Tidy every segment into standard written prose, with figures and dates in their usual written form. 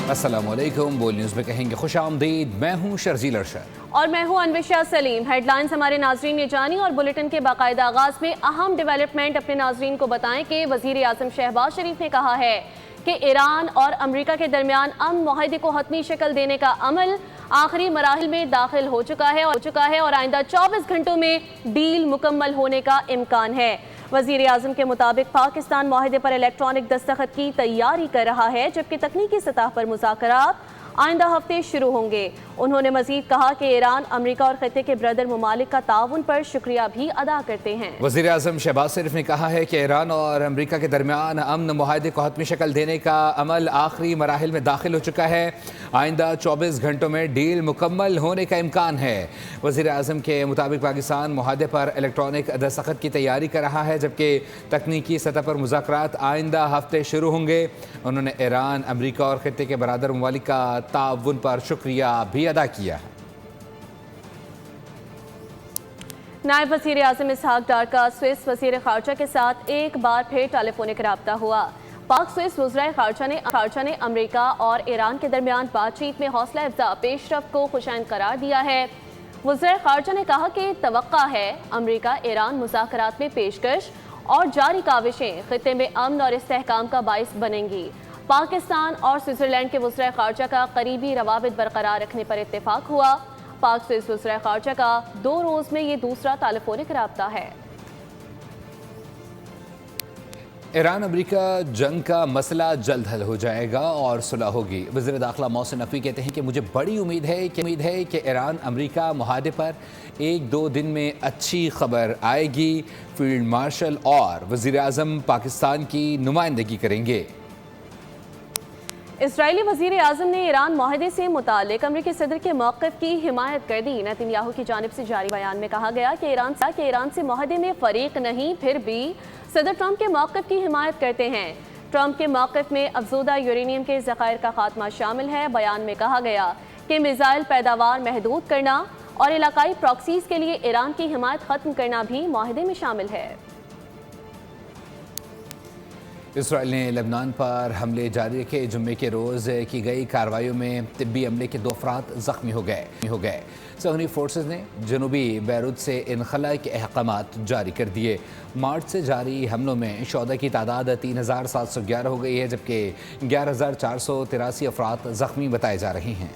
अस्सलामुअलैकुम। बोल न्यूज़ में कहेंगे खुश आमदीद। मैं हूँ शर्जील अरशद और मैं हूँ अनविशा सलीम। हेडलाइंस हमारे नाजरीन ने जानी और बुलेटिन के बाकायदा आगाज में अहम डेवलपमेंट अपने नाजरीन को बताएं कि वजीर आजम शहबाज शरीफ ने कहा है कि ईरान और अमरीका के दरमियान अमन मुआहदे को हतमी शक्ल देने का अमल आखिरी मराहिल में दाखिल हो चुका है और आइंदा 24 घंटों में डील मुकम्मल होने का इम्कान है। वजीर आजम के मुताबिक पाकिस्तान मुआहदे पर इलेक्ट्रॉनिक दस्तखत की तैयारी कर रहा है, जबकि तकनीकी सतह पर मुज़ाकरात आइंदा हफ्ते शुरू होंगे। उन्होंने मजीद कहा कि ईरान अमरीका और खित्ते के ब्रदर ममालिक का ताउन पर शुक्रिया भी अदा करते हैं। वज़ीर आज़म शहबाज शरीफ ने कहा है कि ईरान और अमरीका के दरमियान अमन मुआहदे को हतमी शक्ल देने का अमल आखिरी मराहिल में दाखिल हो चुका है। आइंदा 24 घंटों में डील मुकम्मल होने का इम्कान है। वज़ीर आज़म के मुताबिक पाकिस्तान मुआहदे पर इलेक्ट्रॉनिक दस्तखत की तैयारी कर रहा है, जबकि तकनीकी सतह पर मुज़ाकरात आइंदा हफ्ते शुरू होंगे। उन्होंने ईरान, अमरीका और खित्ते के बरादर ममालिक का ताउन पर शुक्रिया भी अदा किया है। नायब वज़ीर आज़म इसहाक डार का स्विस वज़ीर ख़ारजा के साथ एक बार फिर टेलीफोनिक रब्ता हुआ। पाक स्विस वज़ीर ख़ारजा ने अमरीका और ईरान के दरमियान बातचीत में हौसला अफ़ज़ा पेशरफ्त को खुशाइंद करार दिया है। वज़ीर ख़ारजा ने कहा कि तवक्का है अमरीका ईरान मुज़ाकरात में पेशकश और जारी काविशें खित्ते में अमन और इस्तेहकाम का बाइस बनेंगी। पाकिस्तान और स्विट्ज़रलैंड के वज़ीर ख़ारजा का करीबी रवाबित बरकरार रखने पर इत्तेफाक हुआ। पाक स्विस वज़ीर ख़ारजा का 2 रोज़ में ये दूसरा टेलीफोनिक रब्ता है। ईरान अमरीका जंग का मसला जल्द हल हो जाएगा और सुलह होगी। वज़ीर दाखिला मोहसिन नकवी कहते हैं कि मुझे बड़ी उम्मीद है कि ईरान अमरीका मुआहदे पर 1-2 दिन में अच्छी खबर आएगी। फील्ड मार्शल और वज़ीर आज़म पाकिस्तान की नुमाइंदगी करेंगे। इजरायली वज़ीर आज़म ने ईरान मुआहदे से मुतालिक अमरीकी सदर के मौक़िफ़ की हिमायत कर दी। नेतन्याहू की जानिब से जारी बयान में कहा गया कि ईरान से मुआहदे में फ़रीक नहीं, फिर भी सदर ट्रंप के मौक़िफ़ की हिमायत करते हैं। ट्रंप के मौक़िफ़ में अफज़ूदा यूरेनियम के ज़ख़ायर का खात्मा शामिल है। बयान में कहा गया कि मिसाइल पैदावार महदूद करना और इलाकाई प्रॉक्सीज़ के लिए ईरान की हिमायत ख़त्म करना भी मुआहदे में शामिल है। इसराइल ने लबनान पर हमले जारी रखे। जुम्मे के रोज़ की गई कार्रवाइयों में तिब्बी अमले के 2 अफराद ज़ख्मी हो गए। सऊदी फोर्सेस ने जनूबी बैरूत से इनखला के अहकामात जारी कर दिए। मार्च से जारी हमलों में शोधा की तादाद 3711 हो गई है, जबकि 11483 अफराद ज़ख्मी बताए जा रहे हैं।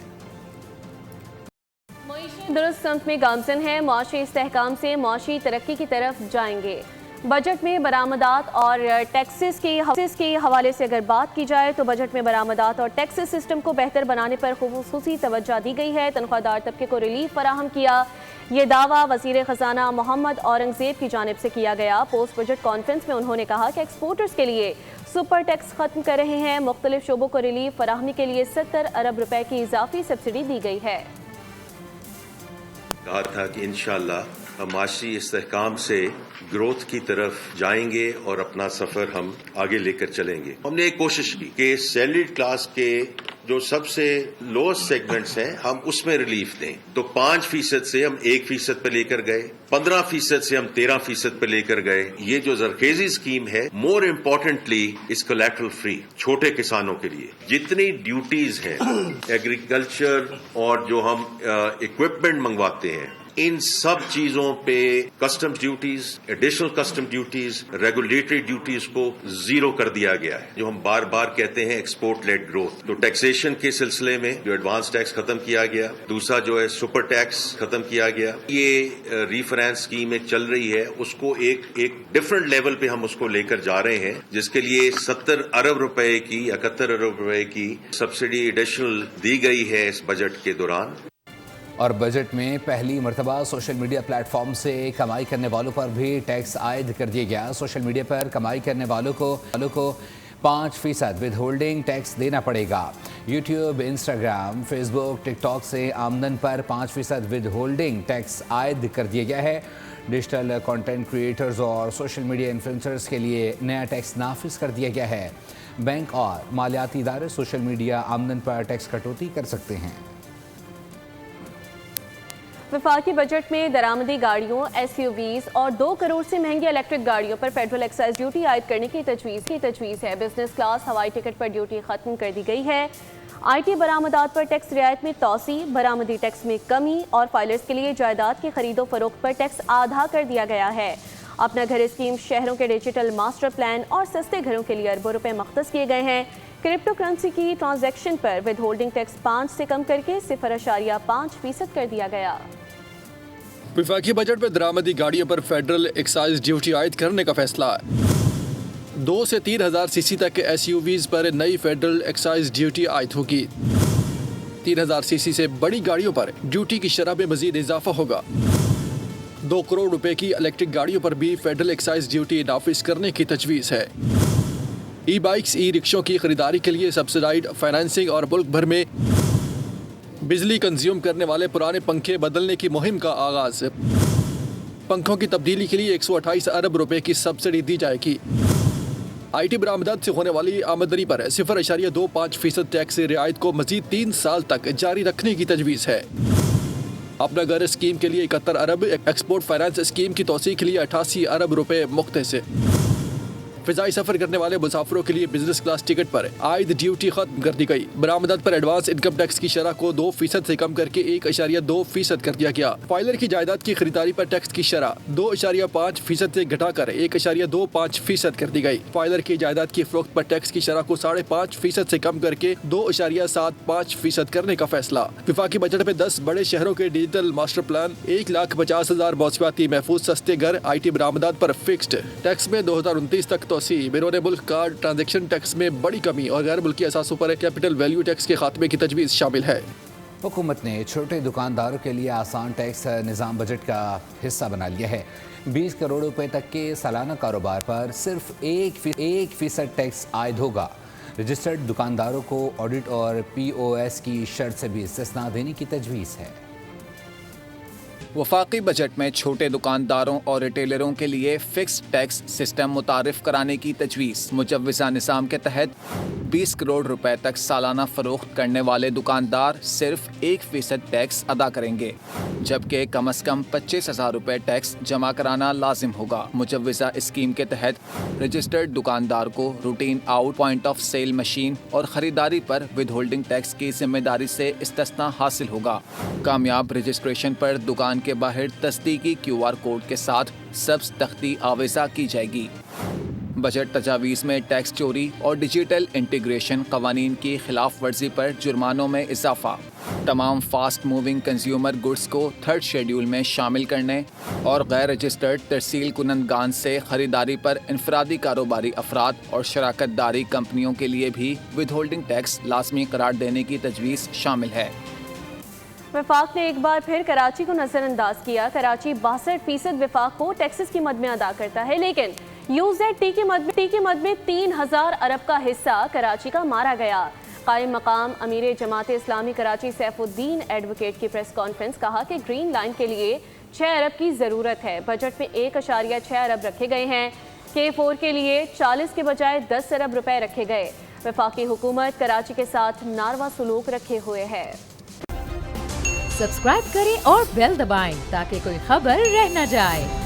दुरुस्त समत में गामजन है। मुआशी इस्तेहकाम से मुआशी तरक्की की तरफ जाएंगे। बजट में बरामदात और टैक्सेस के हवाले से अगर बात की जाए तो बजट में बरामदात और टैक्सेस सिस्टम को बेहतर बनाने पर खुसूसी तवज्जो दी गई है। तनख्वाहदार तबके को रिलीफ फराहम किया। ये दावा वज़ीर ख़जाना मोहम्मद औरंगज़ेब की जानिब से किया गया। पोस्ट बजट कॉन्फ्रेंस में उन्होंने कहा कि एक्सपोर्टर्स के लिए सुपर टैक्स ख़त्म कर रहे हैं। मुख्तलिफ शोबों को रिलीफ फराहमी के लिए 70 अरब रुपए की इजाफी सब्सिडी दी गई है। कहा था कि इंशाअल्लाह माशी इस्तेहकाम से ग्रोथ की तरफ जाएंगे और अपना सफर हम आगे लेकर चलेंगे। हमने एक कोशिश की कि सैलरीड क्लास के जो सबसे लोएस्ट सेगमेंट्स हैं हम उसमें रिलीफ दें। तो 5% से हम 1% पे लेकर गए, 15% से हम 13% पे लेकर गए। ये जो जरखेजी स्कीम है, मोर इम्पोर्टेंटली इस कोलैटरल फ्री छोटे किसानों के लिए जितनी ड्यूटीज हैं एग्रीकल्चर और जो हम इक्विपमेंट मंगवाते हैं, इन सब चीजों पे custom duties, additional custom duties, regulatory duties को 0 कर दिया गया है। जो हम बार बार कहते हैं एक्सपोर्ट लेड ग्रोथ। तो टैक्सेशन के सिलसिले में जो एडवांस टैक्स खत्म किया गया, दूसरा जो है सुपर टैक्स खत्म किया गया। ये रीफाइनेंस स्कीम एक चल रही है, उसको एक डिफरेंट लेवल पे हम उसको लेकर जा रहे हैं, जिसके लिए 70 अरब रुपए की 71 अरब रुपए की सब्सिडी एडिशनल दी गई है इस बजट के दौरान। और बजट में पहली मरतबा सोशल मीडिया प्लेटफॉर्म से कमाई करने वालों पर भी टैक्स आयद कर दिया गया। सोशल मीडिया पर कमाई करने वालों को 5% विद होल्डिंग टैक्स देना पड़ेगा। यूट्यूब, इंस्टाग्राम, फेसबुक, टिकटॉक से आमदन पर 5% विद होल्डिंग टैक्स आयद कर दिया गया है। डिजिटल कंटेंट क्रिएटर्स और सोशल मीडिया इन्फ्लुएंसर्स के लिए नया टैक्स नाफिज कर दिया गया है। बैंक और मालियाती इदारे सोशल मीडिया आमदन पर टैक्स कटौती कर सकते हैं। वफाकी बजट में दरामदी गाड़ियों, SUVs और 2 करोड़ से महंगी इलेक्ट्रिक गाड़ियों पर फेडरल एक्साइज ड्यूटी आयद करने की तजवीज़ है। बिजनेस क्लास हवाई टिकट पर ड्यूटी खत्म कर दी गई है। IT برآمدات پر ٹیکس رعایت میں توسیع، برآمدی ٹیکس میں کمی اور فائلرز کے لیے جائیداد کی خرید و فروخت پر ٹیکس آدھا کر دیا گیا ہے۔ اپنا گھر اسکیم شہروں کے ڈیجیٹل ماسٹر پلان اور سستے گھروں کے لیے اربوں روپے مختص کیے گئے ہیں۔ کرپٹو کرنسی کی ٹرانزیکشن پر ود ہولڈنگ ٹیکس 5 سے کم کر کے 0.5% کر دیا گیا۔ وفاقی بجٹ میں درآمدی گاڑیوں پر فیڈرل ایکسائز ڈیوٹی عائد کرنے کا فیصلہ ہے۔ 2 سے 3,000 سی سی تک کے SUVs پر نئی فیڈرل ایکسائز ڈیوٹی عائد ہوگی۔ 3,000 سی سی سے بڑی گاڑیوں پر ڈیوٹی کی شرح میں مزید اضافہ ہوگا۔ 2 کروڑ روپے کی الیکٹرک گاڑیوں پر بھی فیڈرل ایکسائز ڈیوٹی نافذ کرنے کی تجویز ہے۔ ای بائکس ای رکشوں کی خریداری کے لیے سبسڈائزڈ فائنانسنگ اور ملک بھر میں بجلی کنزیوم کرنے والے پرانے پنکھے بدلنے کی مہم کا آغاز۔ پنکھوں کی تبدیلی کے لیے 128 ارب روپے کی سبسڈی دی جائے گی۔ IT برآمدات سے ہونے والی آمدنی پر 0.25% ٹیکس رعایت کو مزید 3 سال تک جاری رکھنے کی تجویز ہے۔ اپنا گھر اسکیم کے لیے 71 ارب، ایکسپورٹ فائنانس اسکیم کی توسیع کے لیے 88 ارب روپے مختص۔ فضائی سفر کرنے والے مسافروں کے لیے بزنس کلاس ٹکٹ پر عائد ڈیوٹی ختم کر دی گئی۔ برآمدات پر ایڈوانس انکم ٹیکس کی شرح کو 2% سے کم کر کے 1.2% کر دیا گیا۔ فائلر کی جائیداد کی خریداری پر ٹیکس کی شرح 2.5% سے گھٹا کر 1.25% کر دی گئی۔ فائلر کی جائیداد کی فروخت پر ٹیکس کی شرح کو 5.5% سے کم کر کے 2.75% کرنے کا فیصلہ۔ وفاقی بجٹ میں 10 بڑے شہروں کے ڈیجیٹل ماسٹر پلان، 1,50,000 موسمیاتی محفوظ سستے گھر، IT برآمدات پر فکسڈ ٹیکس میں 2029 تک توسیع، بیرون ملک کارڈ ٹرانزیکشن ٹیکس میں بڑی کمی اور غیر ملکی اثاثوں پر کیپٹل ویلیو ٹیکس کے خاتمے کی تجویز شامل ہے۔ حکومت نے چھوٹے دکانداروں کے لیے آسان ٹیکس نظام بجٹ کا حصہ بنا لیا ہے۔ 20 کروڑ روپے تک کے سالانہ کاروبار پر صرف 1% ٹیکس عائد ہوگا۔ رجسٹرڈ دکانداروں کو آڈٹ اور POS کی شرط سے بھی استثناء دینے کی تجویز ہے۔ وفاقی بجٹ میں چھوٹے دکانداروں اور ریٹیلروں کے لیے فکس ٹیکس سسٹم متعارف کرانے کی تجویز۔ مجوزہ نظام کے تحت 20 کروڑ روپے تک سالانہ فروخت کرنے والے دکاندار صرف 1% ٹیکس ادا کریں گے، جبکہ کم از کم 25,000 روپے ٹیکس جمع کرانا لازم ہوگا۔ مجوزہ اسکیم کے تحت رجسٹرڈ دکاندار کو روٹین آؤٹ، پوائنٹ آف سیل مشین اور خریداری پر ود ہولڈنگ ٹیکس کی ذمہ داری سے استثناء حاصل ہوگا۔ کامیاب رجسٹریشن پر دکان کے باہر تصدیقی QR کوڈ کے ساتھ سبز تختی آویزہ کی جائے گی۔ بجٹ تجاویز میں ٹیکس چوری اور ڈیجیٹل انٹیگریشن قوانین کی خلاف ورزی پر جرمانوں میں اضافہ، تمام فاسٹ موونگ کنزیومر گڈز کو 3rd شیڈول میں شامل کرنے اور غیر رجسٹرڈ ترسیل کنندگان سے خریداری پر انفرادی کاروباری افراد اور شراکت داری کمپنیوں کے لیے بھی ود ہولڈنگ ٹیکس لازمی قرار دینے کی تجویز شامل ہے۔ وفاق نے ایک بار پھر کراچی کو نظر انداز کیا۔ کراچی 62% وفاق کو ٹیکسز کی مد میں ادا کرتا ہے، لیکن UZT کی مد میں 3,000 ارب کا حصہ کراچی کا مارا گیا۔ قائم مقام امیر جماعت اسلامی کراچی سیف الدین ایڈوکیٹ کی پریس کانفرنس، کہا کہ گرین لائن کے لیے 6 ارب کی ضرورت ہے۔ بجٹ میں 1.6 ارب رکھے گئے ہیں۔ K4 کے لیے 40 کے بجائے 10 ارب روپے رکھے گئے۔ وفاقی حکومت کراچی کے ساتھ ناروا سلوک رکھے ہوئے ہے۔ سبسکرائب کریں اور بیل دبائیں تاکہ کوئی خبر رہ نہ جائے۔